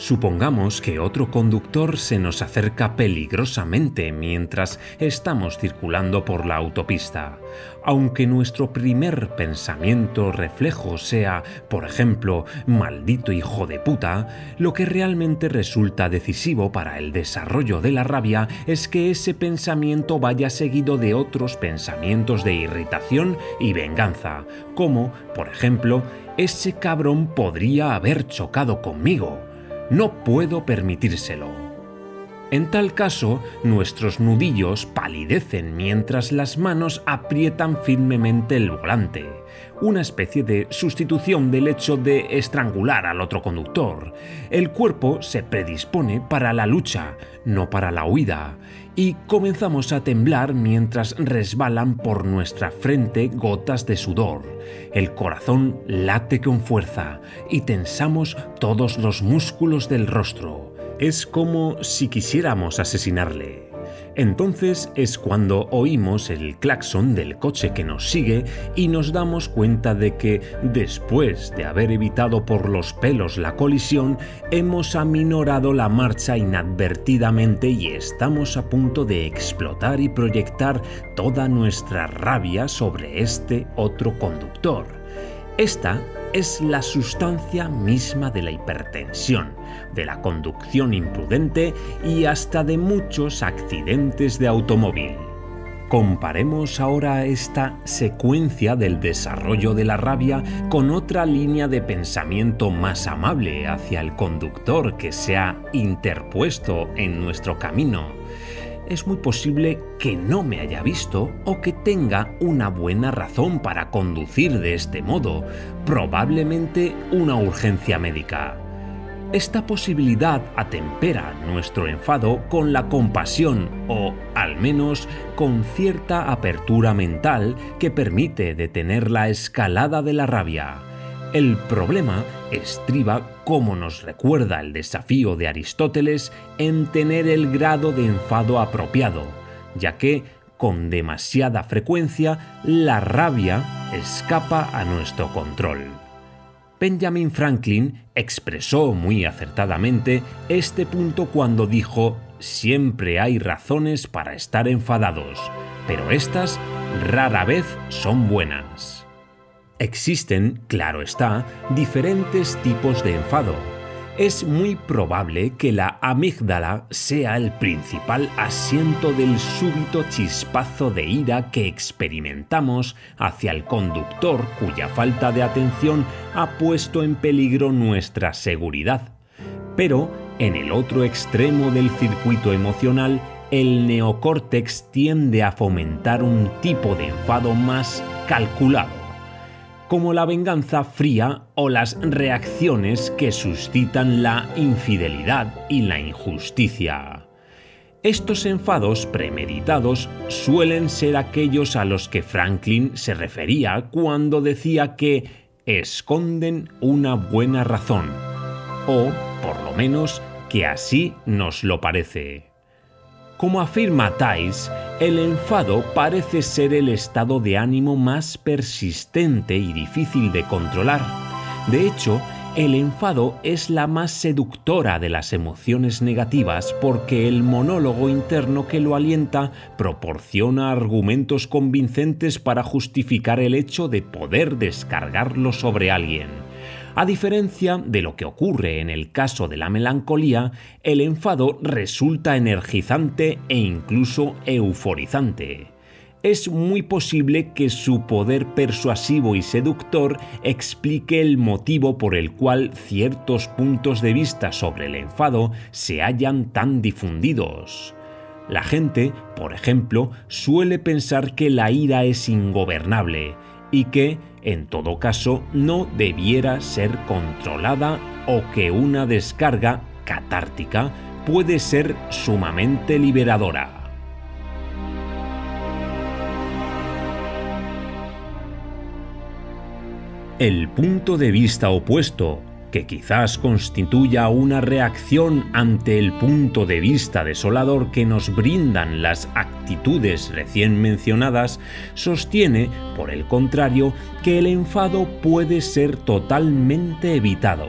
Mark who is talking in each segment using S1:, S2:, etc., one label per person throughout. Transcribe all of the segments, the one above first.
S1: Supongamos que otro conductor se nos acerca peligrosamente mientras estamos circulando por la autopista. Aunque nuestro primer pensamiento reflejo sea, por ejemplo, maldito hijo de puta, lo que realmente resulta decisivo para el desarrollo de la rabia es que ese pensamiento vaya seguido de otros pensamientos de irritación y venganza, como, por ejemplo, ese cabrón podría haber chocado conmigo. No puedo permitírselo. En tal caso, nuestros nudillos palidecen mientras las manos aprietan firmemente el volante, una especie de sustitución del hecho de estrangular al otro conductor. El cuerpo se predispone para la lucha, no para la huida, y comenzamos a temblar mientras resbalan por nuestra frente gotas de sudor. El corazón late con fuerza y tensamos todos los músculos del rostro. Es como si quisiéramos asesinarle. Entonces es cuando oímos el claxon del coche que nos sigue y nos damos cuenta de que, después de haber evitado por los pelos la colisión, hemos aminorado la marcha inadvertidamente y estamos a punto de explotar y proyectar toda nuestra rabia sobre este otro conductor. Esta es la sustancia misma de la hipertensión, de la conducción imprudente y hasta de muchos accidentes de automóvil. Comparemos ahora esta secuencia del desarrollo de la rabia con otra línea de pensamiento más amable hacia el conductor que se ha interpuesto en nuestro camino. Es muy posible que no me haya visto o que tenga una buena razón para conducir de este modo, probablemente una urgencia médica. Esta posibilidad atempera nuestro enfado con la compasión o, al menos, con cierta apertura mental que permite detener la escalada de la rabia. El problema estriba, como nos recuerda el desafío de Aristóteles, en tener el grado de enfado apropiado, ya que, con demasiada frecuencia, la rabia escapa a nuestro control. Benjamin Franklin expresó muy acertadamente este punto cuando dijo: «Siempre hay razones para estar enfadados, pero estas rara vez son buenas». Existen, claro está, diferentes tipos de enfado. Es muy probable que la amígdala sea el principal asiento del súbito chispazo de ira que experimentamos hacia el conductor cuya falta de atención ha puesto en peligro nuestra seguridad. Pero, en el otro extremo del circuito emocional, el neocórtex tiende a fomentar un tipo de enfado más calculado, como la venganza fría o las reacciones que suscitan la infidelidad y la injusticia. Estos enfados premeditados suelen ser aquellos a los que Franklin se refería cuando decía que esconden una buena razón, o, por lo menos, que así nos lo parece. Como afirma Thais, el enfado parece ser el estado de ánimo más persistente y difícil de controlar. De hecho, el enfado es la más seductora de las emociones negativas porque el monólogo interno que lo alienta proporciona argumentos convincentes para justificar el hecho de poder descargarlo sobre alguien. A diferencia de lo que ocurre en el caso de la melancolía, el enfado resulta energizante e incluso euforizante. Es muy posible que su poder persuasivo y seductor explique el motivo por el cual ciertos puntos de vista sobre el enfado se hallan tan difundidos. La gente, por ejemplo, suele pensar que la ira es ingobernable y que, en todo caso, no debiera ser controlada o que una descarga catártica puede ser sumamente liberadora. El punto de vista opuesto, que quizás constituya una reacción ante el punto de vista desolador que nos brindan las actitudes recién mencionadas, sostiene, por el contrario, que el enfado puede ser totalmente evitado.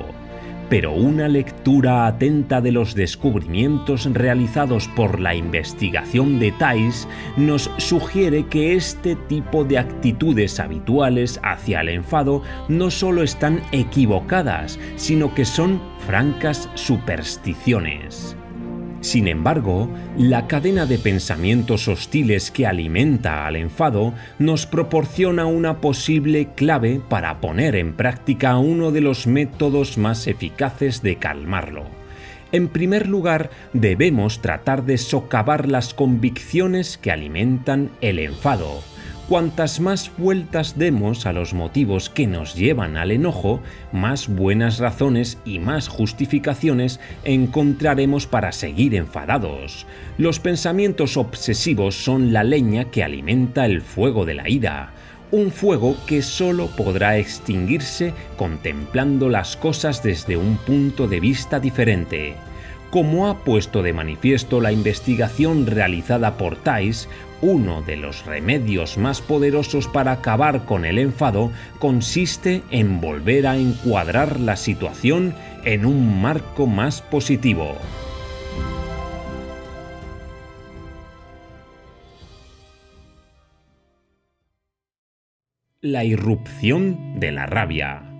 S1: pero una lectura atenta de los descubrimientos realizados por la investigación de Thais nos sugiere que este tipo de actitudes habituales hacia el enfado no solo están equivocadas, sino que son francas supersticiones. Sin embargo, la cadena de pensamientos hostiles que alimenta al enfado nos proporciona una posible clave para poner en práctica uno de los métodos más eficaces de calmarlo. En primer lugar, debemos tratar de socavar las convicciones que alimentan el enfado. Cuantas más vueltas demos a los motivos que nos llevan al enojo, más buenas razones y más justificaciones encontraremos para seguir enfadados. Los pensamientos obsesivos son la leña que alimenta el fuego de la ira, un fuego que solo podrá extinguirse contemplando las cosas desde un punto de vista diferente. Como ha puesto de manifiesto la investigación realizada por Thais, uno de los remedios más poderosos para acabar con el enfado consiste en volver a encuadrar la situación en un marco más positivo. La irrupción de la rabia.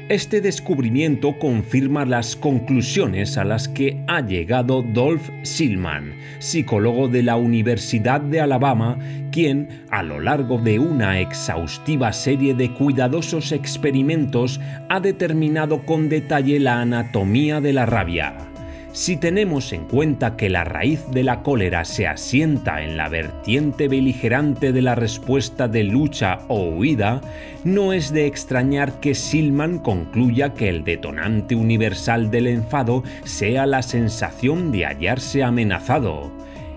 S1: Este descubrimiento confirma las conclusiones a las que ha llegado Dolph Silman, psicólogo de la Universidad de Alabama, quien, a lo largo de una exhaustiva serie de cuidadosos experimentos, ha determinado con detalle la anatomía de la rabia. Si tenemos en cuenta que la raíz de la cólera se asienta en la vertiente beligerante de la respuesta de lucha o huida, no es de extrañar que Silman concluya que el detonante universal del enfado sea la sensación de hallarse amenazado.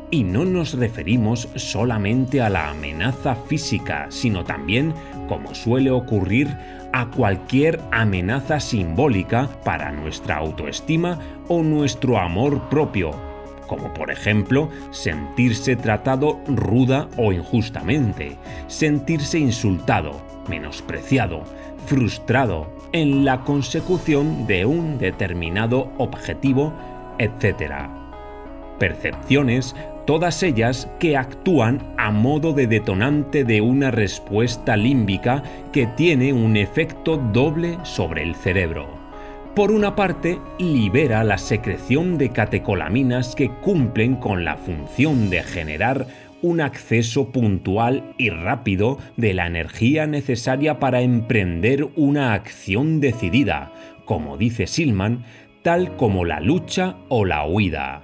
S1: Y no nos referimos solamente a la amenaza física, sino también, como suele ocurrir, a cualquier amenaza simbólica para nuestra autoestima o nuestro amor propio, como por ejemplo sentirse tratado ruda o injustamente, sentirse insultado, menospreciado, frustrado en la consecución de un determinado objetivo, etc. Percepciones, todas ellas que actúan a modo de detonante de una respuesta límbica que tiene un efecto doble sobre el cerebro. Por una parte, libera la secreción de catecolaminas que cumplen con la función de generar un acceso puntual y rápido de la energía necesaria para emprender una acción decidida, como dice Silman, tal como la lucha o la huida.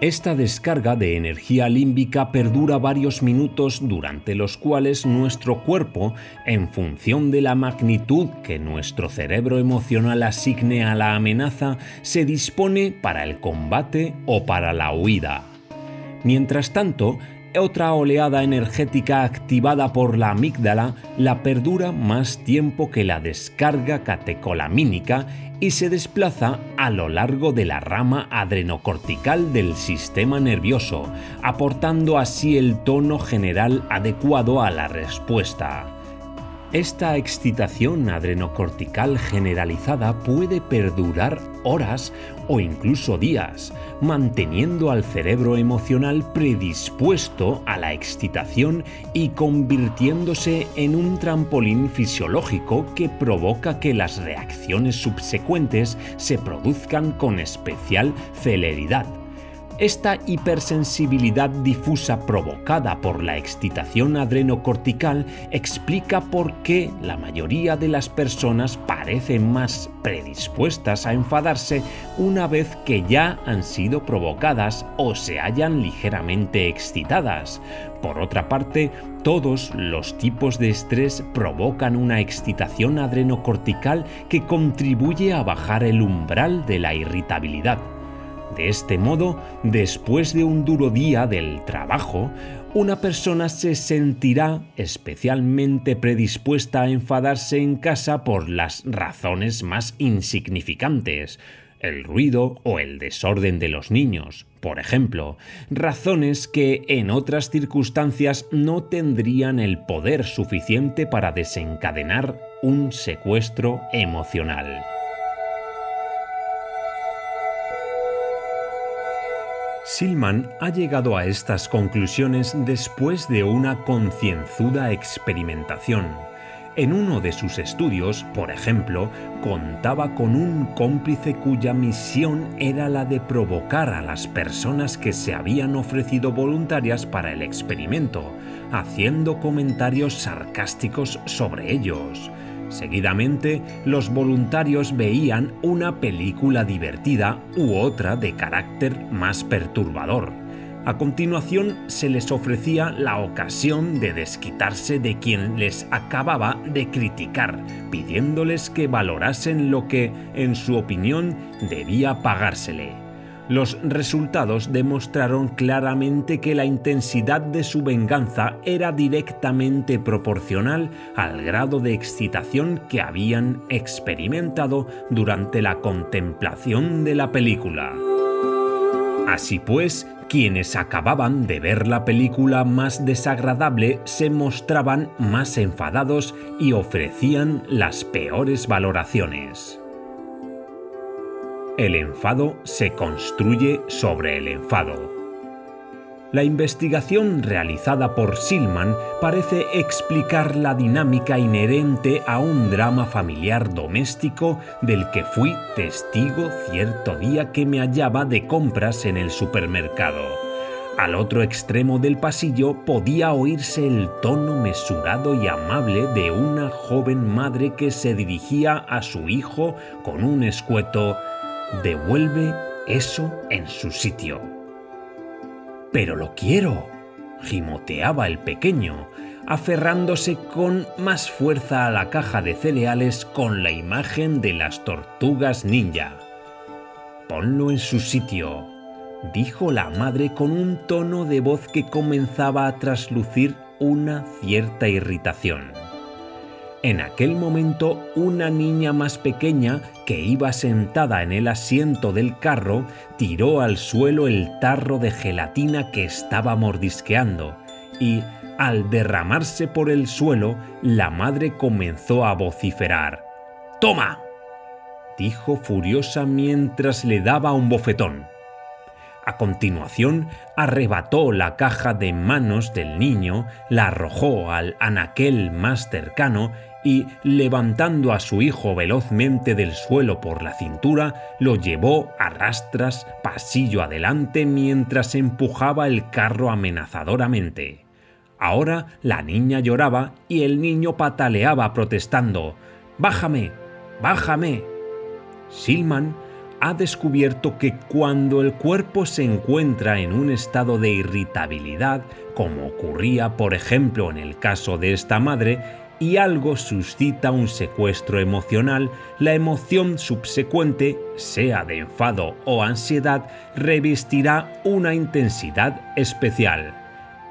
S1: Esta descarga de energía límbica perdura varios minutos durante los cuales nuestro cuerpo, en función de la magnitud que nuestro cerebro emocional asigne a la amenaza, se dispone para el combate o para la huida. Mientras tanto, otra oleada energética activada por la amígdala la perdura más tiempo que la descarga catecolamínica y se desplaza a lo largo de la rama adrenocortical del sistema nervioso, aportando así el tono general adecuado a la respuesta. Esta excitación adrenocortical generalizada puede perdurar horas o incluso días, manteniendo al cerebro emocional predispuesto a la excitación y convirtiéndose en un trampolín fisiológico que provoca que las reacciones subsecuentes se produzcan con especial celeridad. Esta hipersensibilidad difusa provocada por la excitación adrenocortical explica por qué la mayoría de las personas parecen más predispuestas a enfadarse una vez que ya han sido provocadas o se hallan ligeramente excitadas. Por otra parte, todos los tipos de estrés provocan una excitación adrenocortical que contribuye a bajar el umbral de la irritabilidad. De este modo, después de un duro día del trabajo, una persona se sentirá especialmente predispuesta a enfadarse en casa por las razones más insignificantes, el ruido o el desorden de los niños, por ejemplo, razones que en otras circunstancias no tendrían el poder suficiente para desencadenar un secuestro emocional. Silman ha llegado a estas conclusiones después de una concienzuda experimentación. En uno de sus estudios, por ejemplo, contaba con un cómplice cuya misión era la de provocar a las personas que se habían ofrecido voluntarias para el experimento, haciendo comentarios sarcásticos sobre ellos. Seguidamente, los voluntarios veían una película divertida u otra de carácter más perturbador. A continuación, se les ofrecía la ocasión de desquitarse de quien les acababa de criticar, pidiéndoles que valorasen lo que, en su opinión, debía pagársele. Los resultados demostraron claramente que la intensidad de su venganza era directamente proporcional al grado de excitación que habían experimentado durante la contemplación de la película. Así pues, quienes acababan de ver la película más desagradable se mostraban más enfadados y ofrecían las peores valoraciones. El enfado se construye sobre el enfado. La investigación realizada por Silman parece explicar la dinámica inherente a un drama familiar doméstico del que fui testigo cierto día que me hallaba de compras en el supermercado. Al otro extremo del pasillo podía oírse el tono mesurado y amable de una joven madre que se dirigía a su hijo con un escueto: «Devuelve eso en su sitio». «Pero lo quiero», gimoteaba el pequeño, aferrándose con más fuerza a la caja de cereales con la imagen de las tortugas ninja. «Ponlo en su sitio», dijo la madre con un tono de voz que comenzaba a traslucir una cierta irritación. En aquel momento, una niña más pequeña, que iba sentada en el asiento del carro, tiró al suelo el tarro de gelatina que estaba mordisqueando y, al derramarse por el suelo, la madre comenzó a vociferar. «¡Toma!», dijo furiosa mientras le daba un bofetón. A continuación, arrebató la caja de manos del niño, la arrojó al anaquel más cercano y, levantando a su hijo velozmente del suelo por la cintura, lo llevó a rastras pasillo adelante mientras empujaba el carro amenazadoramente. Ahora la niña lloraba y el niño pataleaba protestando: «¡Bájame! ¡Bájame!». Silman ha descubierto que cuando el cuerpo se encuentra en un estado de irritabilidad, como ocurría por ejemplo en el caso de esta madre, y algo suscita un secuestro emocional, la emoción subsecuente, sea de enfado o ansiedad, revestirá una intensidad especial.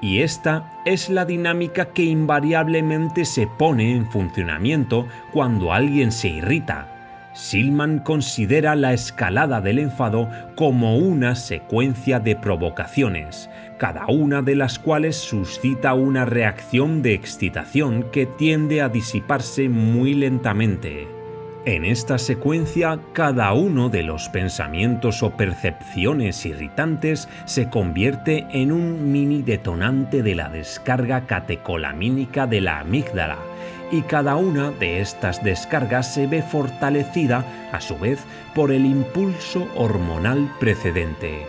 S1: Y esta es la dinámica que invariablemente se pone en funcionamiento cuando alguien se irrita. Silman considera la escalada del enfado como una secuencia de provocaciones, cada una de las cuales suscita una reacción de excitación que tiende a disiparse muy lentamente. En esta secuencia, cada uno de los pensamientos o percepciones irritantes se convierte en un mini detonante de la descarga catecolamínica de la amígdala, y cada una de estas descargas se ve fortalecida, a su vez, por el impulso hormonal precedente.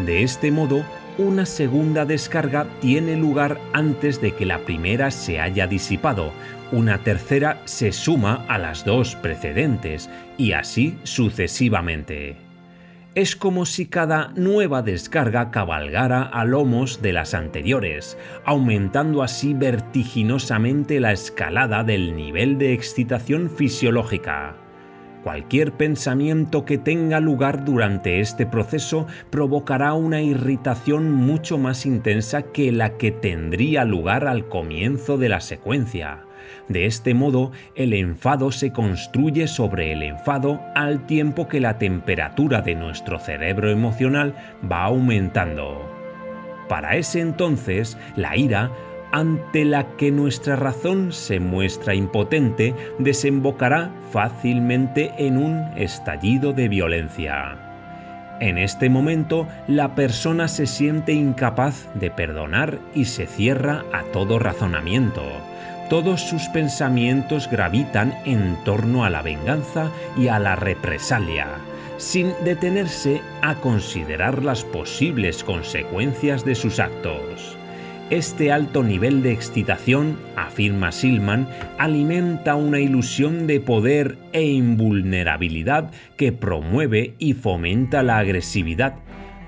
S1: De este modo, una segunda descarga tiene lugar antes de que la primera se haya disipado, una tercera se suma a las dos precedentes, y así sucesivamente. Es como si cada nueva descarga cabalgara a lomos de las anteriores, aumentando así vertiginosamente la escalada del nivel de excitación fisiológica. Cualquier pensamiento que tenga lugar durante este proceso provocará una irritación mucho más intensa que la que tendría lugar al comienzo de la secuencia. De este modo, el enfado se construye sobre el enfado al tiempo que la temperatura de nuestro cerebro emocional va aumentando. Para ese entonces, la ira, ante la que nuestra razón se muestra impotente, desembocará fácilmente en un estallido de violencia. En este momento, la persona se siente incapaz de perdonar y se cierra a todo razonamiento. Todos sus pensamientos gravitan en torno a la venganza y a la represalia, sin detenerse a considerar las posibles consecuencias de sus actos. Este alto nivel de excitación, afirma Silman, alimenta una ilusión de poder e invulnerabilidad que promueve y fomenta la agresividad,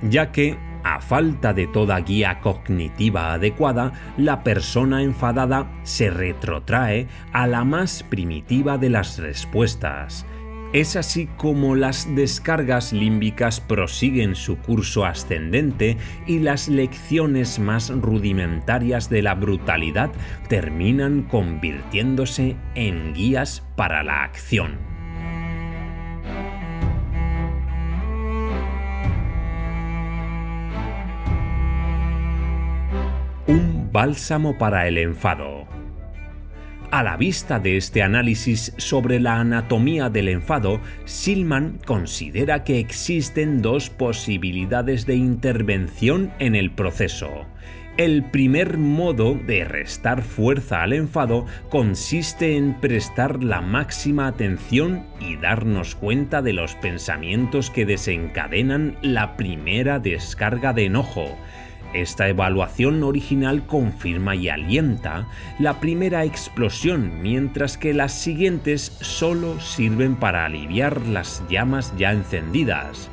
S1: ya que, a falta de toda guía cognitiva adecuada, la persona enfadada se retrotrae a la más primitiva de las respuestas. Es así como las descargas límbicas prosiguen su curso ascendente y las lecciones más rudimentarias de la brutalidad terminan convirtiéndose en guías para la acción. Un bálsamo para el enfado. A la vista de este análisis sobre la anatomía del enfado, Silman considera que existen dos posibilidades de intervención en el proceso. El primer modo de restar fuerza al enfado consiste en prestar la máxima atención y darnos cuenta de los pensamientos que desencadenan la primera descarga de enojo. Esta evaluación original confirma y alienta la primera explosión, mientras que las siguientes solo sirven para aliviar las llamas ya encendidas.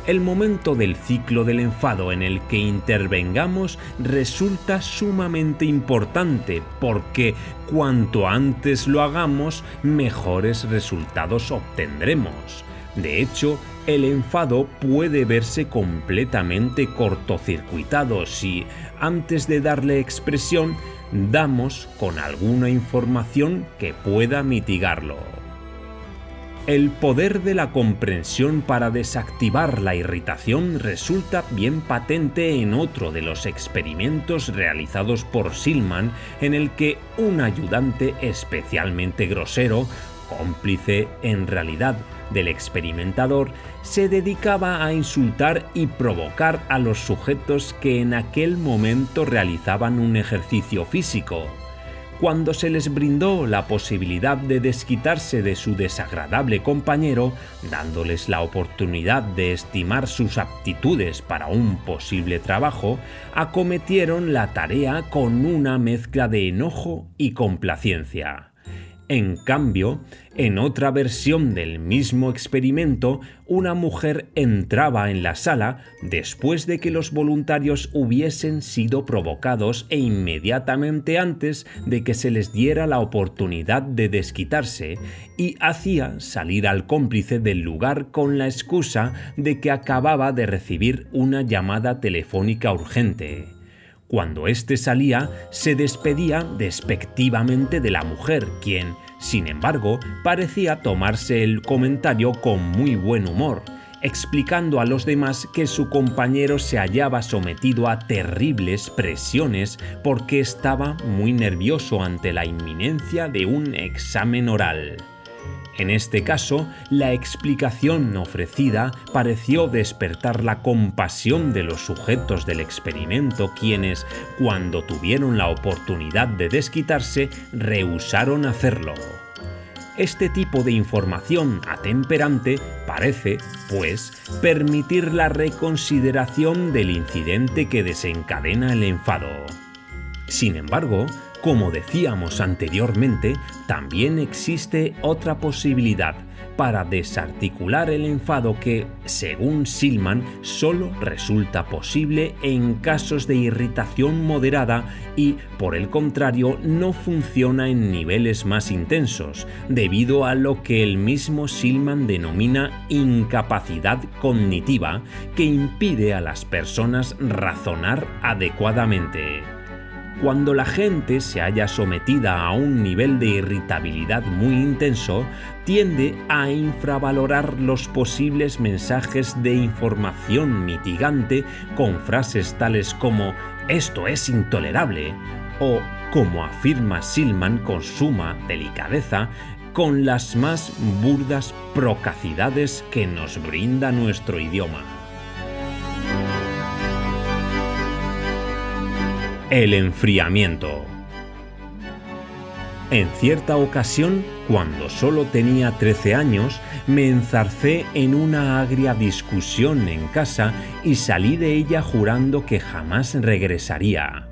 S1: El momento del ciclo del enfado en el que intervengamos resulta sumamente importante porque cuanto antes lo hagamos, mejores resultados obtendremos. De hecho, el enfado puede verse completamente cortocircuitado si, antes de darle expresión, damos con alguna información que pueda mitigarlo. El poder de la comprensión para desactivar la irritación resulta bien patente en otro de los experimentos realizados por Silman, en el que un ayudante especialmente grosero, cómplice en realidad del experimentador, se dedicaba a insultar y provocar a los sujetos que en aquel momento realizaban un ejercicio físico. Cuando se les brindó la posibilidad de desquitarse de su desagradable compañero, dándoles la oportunidad de estimar sus aptitudes para un posible trabajo, acometieron la tarea con una mezcla de enojo y complacencia. En cambio, en otra versión del mismo experimento, una mujer entraba en la sala después de que los voluntarios hubiesen sido provocados e inmediatamente antes de que se les diera la oportunidad de desquitarse, y hacía salir al cómplice del lugar con la excusa de que acababa de recibir una llamada telefónica urgente. Cuando éste salía, se despedía despectivamente de la mujer, quien, sin embargo, parecía tomarse el comentario con muy buen humor, explicando a los demás que su compañero se hallaba sometido a terribles presiones porque estaba muy nervioso ante la inminencia de un examen oral. En este caso, la explicación ofrecida pareció despertar la compasión de los sujetos del experimento, quienes, cuando tuvieron la oportunidad de desquitarse, rehusaron hacerlo. Este tipo de información atemperante parece, pues, permitir la reconsideración del incidente que desencadena el enfado. Sin embargo, como decíamos anteriormente, también existe otra posibilidad para desarticular el enfado que, según Silman, solo resulta posible en casos de irritación moderada y, por el contrario, no funciona en niveles más intensos, debido a lo que el mismo Silman denomina incapacidad cognitiva, que impide a las personas razonar adecuadamente. Cuando la gente se halla sometida a un nivel de irritabilidad muy intenso, tiende a infravalorar los posibles mensajes de información mitigante con frases tales como «esto es intolerable» o, como afirma Silman con suma delicadeza, con las más burdas procacidades que nos brinda nuestro idioma. El enfriamiento. En cierta ocasión, cuando solo tenía 13 años, me enzarcé en una agria discusión en casa y salí de ella jurando que jamás regresaría.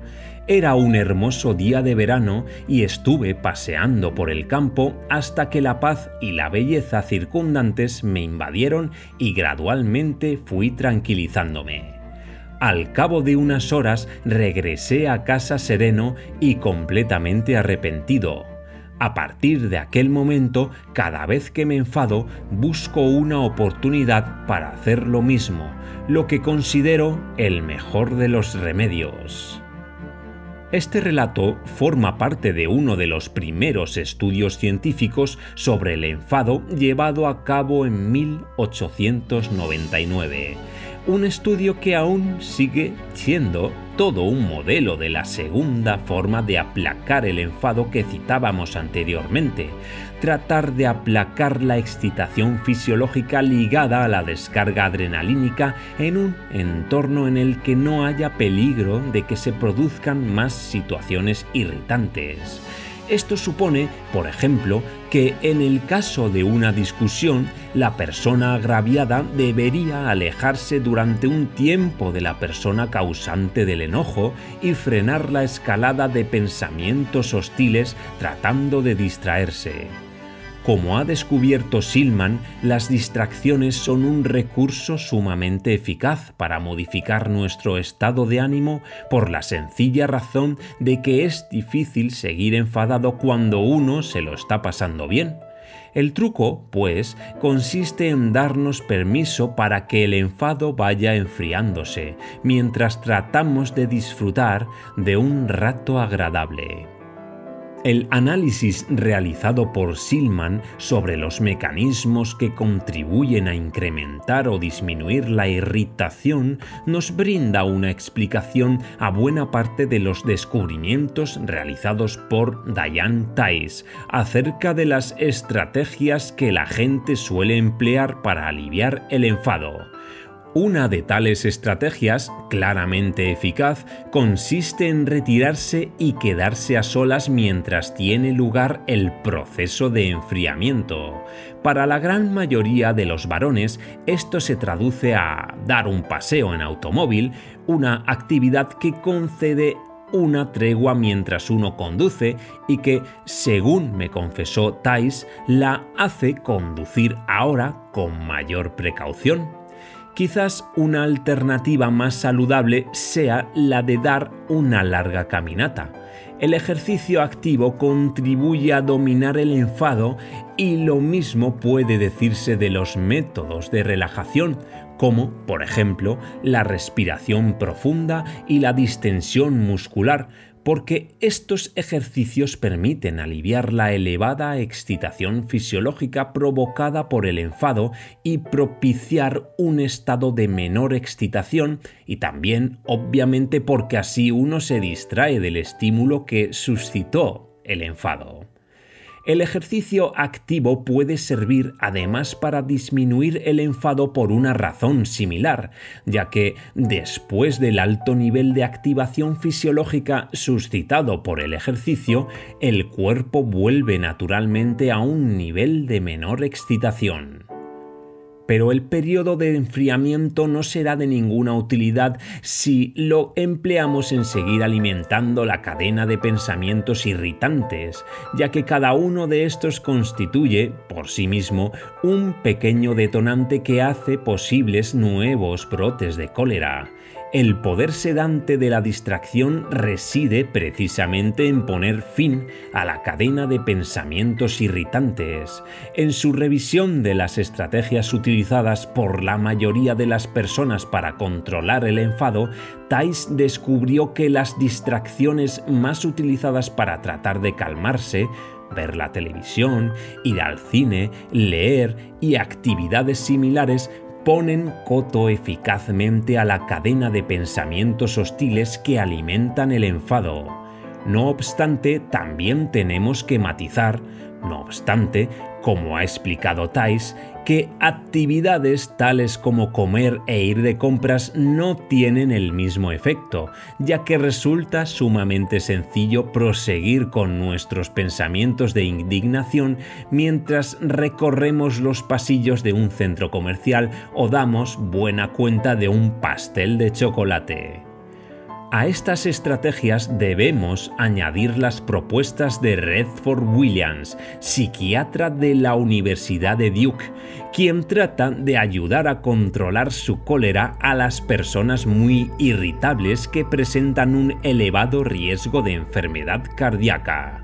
S1: Era un hermoso día de verano y estuve paseando por el campo hasta que la paz y la belleza circundantes me invadieron y gradualmente fui tranquilizándome. Al cabo de unas horas regresé a casa sereno y completamente arrepentido. A partir de aquel momento, cada vez que me enfado, busco una oportunidad para hacer lo mismo, lo que considero el mejor de los remedios. Este relato forma parte de uno de los primeros estudios científicos sobre el enfado llevado a cabo en 1899. Un estudio que aún sigue siendo todo un modelo de la segunda forma de aplacar el enfado que citábamos anteriormente, tratar de aplacar la excitación fisiológica ligada a la descarga adrenalínica en un entorno en el que no haya peligro de que se produzcan más situaciones irritantes. Esto supone, por ejemplo, que en el caso de una discusión, la persona agraviada debería alejarse durante un tiempo de la persona causante del enojo y frenar la escalada de pensamientos hostiles tratando de distraerse. Como ha descubierto Silman, las distracciones son un recurso sumamente eficaz para modificar nuestro estado de ánimo por la sencilla razón de que es difícil seguir enfadado cuando uno se lo está pasando bien. El truco, pues, consiste en darnos permiso para que el enfado vaya enfriándose, mientras tratamos de disfrutar de un rato agradable. El análisis realizado por Silman sobre los mecanismos que contribuyen a incrementar o disminuir la irritación nos brinda una explicación a buena parte de los descubrimientos realizados por Diane Tice acerca de las estrategias que la gente suele emplear para aliviar el enfado. Una de tales estrategias, claramente eficaz, consiste en retirarse y quedarse a solas mientras tiene lugar el proceso de enfriamiento. Para la gran mayoría de los varones, esto se traduce a dar un paseo en automóvil, una actividad que concede una tregua mientras uno conduce y que, según me confesó Tice, la hace conducir ahora con mayor precaución. Quizás una alternativa más saludable sea la de dar una larga caminata. El ejercicio activo contribuye a dominar el enfado y lo mismo puede decirse de los métodos de relajación, como, por ejemplo, la respiración profunda y la distensión muscular, porque estos ejercicios permiten aliviar la elevada excitación fisiológica provocada por el enfado y propiciar un estado de menor excitación, y también, obviamente, porque así uno se distrae del estímulo que suscitó el enfado. El ejercicio activo puede servir además para disminuir el enfado por una razón similar, ya que después del alto nivel de activación fisiológica suscitado por el ejercicio, el cuerpo vuelve naturalmente a un nivel de menor excitación. Pero el periodo de enfriamiento no será de ninguna utilidad si lo empleamos en seguir alimentando la cadena de pensamientos irritantes, ya que cada uno de estos constituye, por sí mismo, un pequeño detonante que hace posibles nuevos brotes de cólera. El poder sedante de la distracción reside precisamente en poner fin a la cadena de pensamientos irritantes. En su revisión de las estrategias utilizadas por la mayoría de las personas para controlar el enfado, Tice descubrió que las distracciones más utilizadas para tratar de calmarse, ver la televisión, ir al cine, leer y actividades similares, ponen coto eficazmente a la cadena de pensamientos hostiles que alimentan el enfado. No obstante, también tenemos que matizar, como ha explicado Tice, que actividades tales como comer e ir de compras no tienen el mismo efecto, ya que resulta sumamente sencillo proseguir con nuestros pensamientos de indignación mientras recorremos los pasillos de un centro comercial o damos buena cuenta de un pastel de chocolate. A estas estrategias debemos añadir las propuestas de Redford Williams, psiquiatra de la Universidad de Duke, quien trata de ayudar a controlar su cólera a las personas muy irritables que presentan un elevado riesgo de enfermedad cardíaca.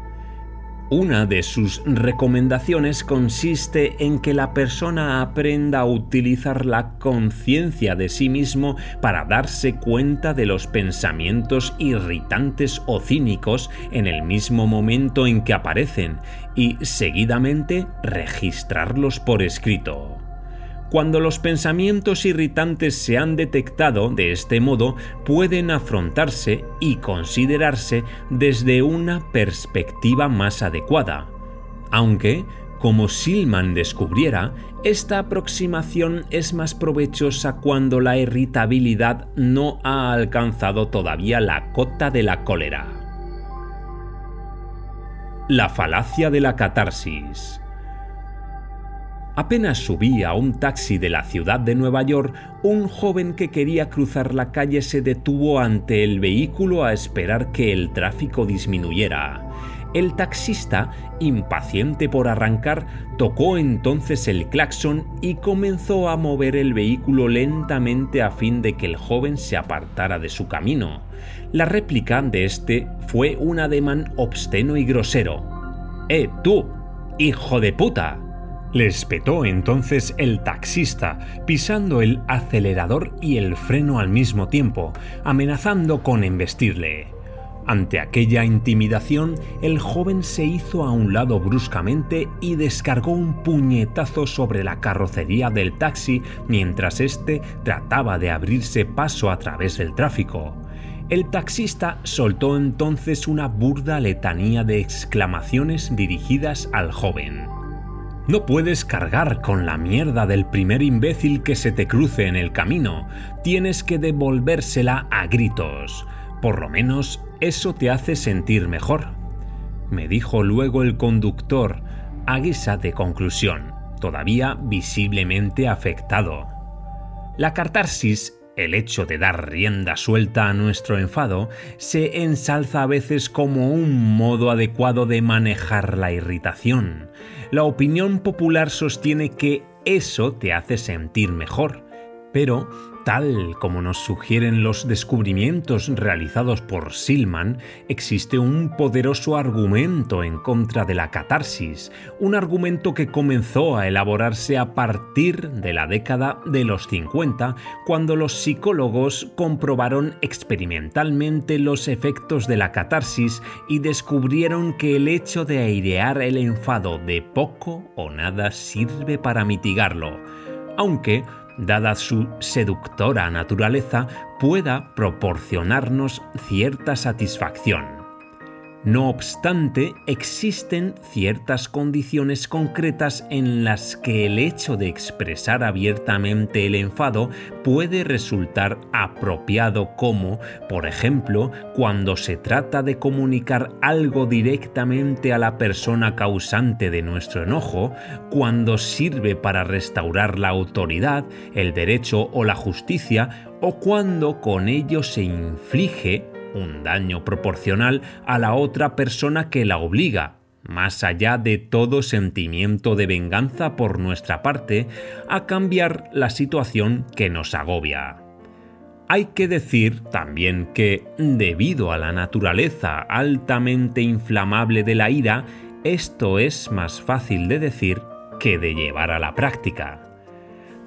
S1: Una de sus recomendaciones consiste en que la persona aprenda a utilizar la conciencia de sí mismo para darse cuenta de los pensamientos irritantes o cínicos en el mismo momento en que aparecen y, seguidamente, registrarlos por escrito. Cuando los pensamientos irritantes se han detectado de este modo, pueden afrontarse y considerarse desde una perspectiva más adecuada. Aunque, como Silman descubriera, esta aproximación es más provechosa cuando la irritabilidad no ha alcanzado todavía la cota de la cólera. La falacia de la catarsis. Apenas subí a un taxi de la ciudad de Nueva York, un joven que quería cruzar la calle se detuvo ante el vehículo a esperar que el tráfico disminuyera. El taxista, impaciente por arrancar, tocó entonces el claxon y comenzó a mover el vehículo lentamente a fin de que el joven se apartara de su camino. La réplica de este fue un ademán obsceno y grosero. Tú, hijo de puta!, le espetó entonces el taxista, pisando el acelerador y el freno al mismo tiempo, amenazando con embestirle. Ante aquella intimidación, el joven se hizo a un lado bruscamente y descargó un puñetazo sobre la carrocería del taxi mientras éste trataba de abrirse paso a través del tráfico. El taxista soltó entonces una burda letanía de exclamaciones dirigidas al joven. No puedes cargar con la mierda del primer imbécil que se te cruce en el camino. Tienes que devolvérsela a gritos. Por lo menos eso te hace sentir mejor, me dijo luego el conductor, a guisa de conclusión, todavía visiblemente afectado. La catarsis, el hecho de dar rienda suelta a nuestro enfado, se ensalza a veces como un modo adecuado de manejar la irritación. La opinión popular sostiene que eso te hace sentir mejor, pero, tal como nos sugieren los descubrimientos realizados por Silman, existe un poderoso argumento en contra de la catarsis, un argumento que comenzó a elaborarse a partir de la década de los 50, cuando los psicólogos comprobaron experimentalmente los efectos de la catarsis y descubrieron que el hecho de airear el enfado de poco o nada sirve para mitigarlo, aunque, dada su seductora naturaleza, pueda proporcionarnos cierta satisfacción. No obstante, existen ciertas condiciones concretas en las que el hecho de expresar abiertamente el enfado puede resultar apropiado como, por ejemplo, cuando se trata de comunicar algo directamente a la persona causante de nuestro enojo, cuando sirve para restaurar la autoridad, el derecho o la justicia, o cuando con ello se inflige un daño proporcional a la otra persona que la obliga, más allá de todo sentimiento de venganza por nuestra parte, a cambiar la situación que nos agobia. Hay que decir también que, debido a la naturaleza altamente inflamable de la ira, esto es más fácil de decir que de llevar a la práctica.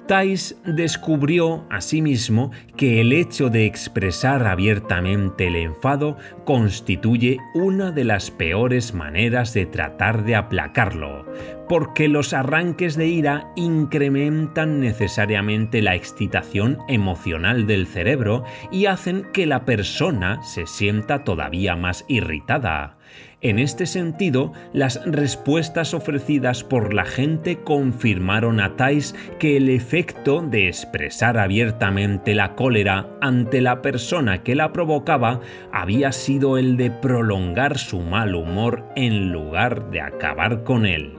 S1: Tice descubrió asimismo que el hecho de expresar abiertamente el enfado constituye una de las peores maneras de tratar de aplacarlo, porque los arranques de ira incrementan necesariamente la excitación emocional del cerebro y hacen que la persona se sienta todavía más irritada. En este sentido, las respuestas ofrecidas por la gente confirmaron a Thais que el efecto de expresar abiertamente la cólera ante la persona que la provocaba había sido el de prolongar su mal humor en lugar de acabar con él.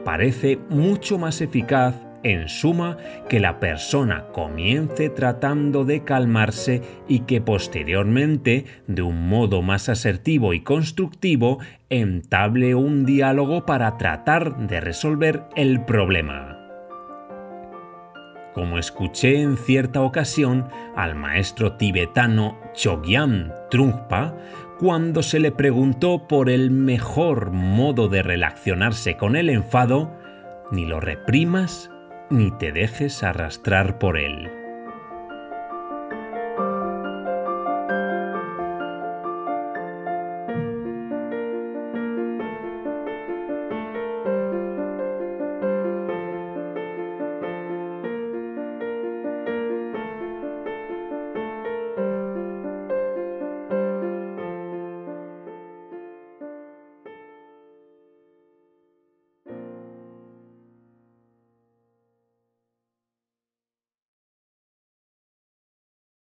S1: Parece mucho más eficaz, en suma, que la persona comience tratando de calmarse y que posteriormente, de un modo más asertivo y constructivo, entable un diálogo para tratar de resolver el problema. Como escuché en cierta ocasión al maestro tibetano Chogyam Trungpa, cuando se le preguntó por el mejor modo de relacionarse con el enfado, ni lo reprimas ni te dejes arrastrar por él.